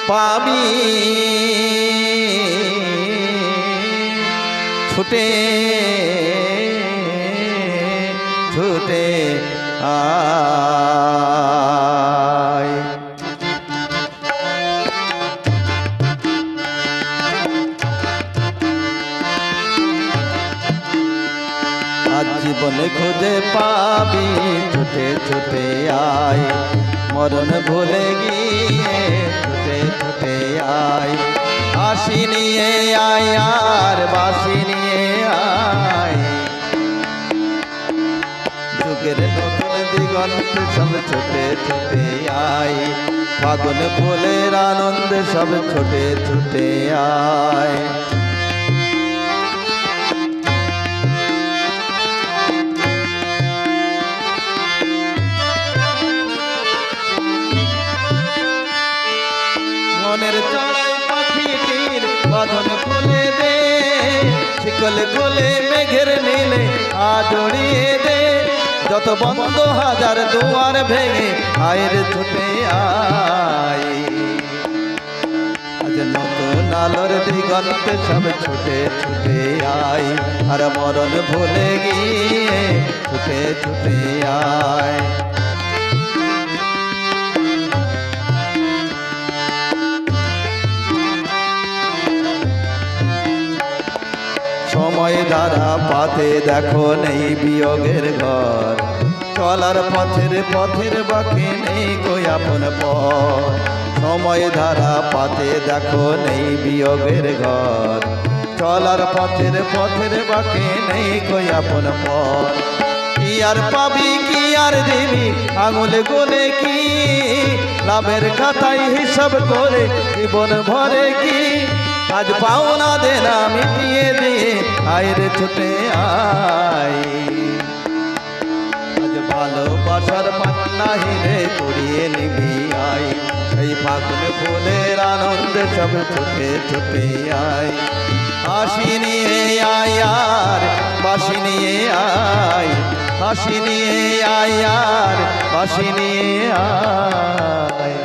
পাবি ছুটে ছুটে আয়। আজ জীবনে খুঁজে পাবি ছুটে ছুটে আয়, মরণ ভুলে গিয়ে ছুটে ছুটে আয়। হাসি নিয়ে আয় আর বাঁশি নিয়ে আয়, যুগের নতুন দিগন্ত সব ছুটে ছুটে আয়। ফাগুন ফুলের আনন্দে সব ছুটে ছুটে আয়। মনের চড়াই পাখিটির বাঁধন খুলে দে, শিকল খুলে মেঘের নীলে আজড়িয়ে দে। যত বন্ধ হাজার দুয়ার ভেঙে আয়ের ছুটে আয়, আজ নতুন আলোর দিগন্তে সব ছুটে ছুটে আয়। আর মরণ ভুলে গিয়ে ছুটে ছুটে আয়। সময় ধারা পাতে দেখো নেই বিয়োগের ঘর, চলার পথের পথের বাকি নেই কই আপন পথ। সময় ধারা পাতে দেখো নেই বিয়োগের ঘর, চলার পথের পথের বাকি নেই কই আপন পথ। কি আর পাবি কি আর দিবি আঙুলে গুনে কি, লাভের খাতায় হিসাব করে জীবন ভরে কি। আজ পাওনা দেনা মিটিয়ে দিয়ে আয়রে ছুটে আয়, আজ ভালোবাসার পান্না হিরে কুড়িয়ে নিবি আয়। সেই ফাগুন ফুলের আনন্দে সব ছুটে ছুটে আয়। হাসি নিয়ে আয় আর বাঁশি নিয়ে আয়, হাসি নিয়ে আয় আর বাঁশি নিয়ে আয়।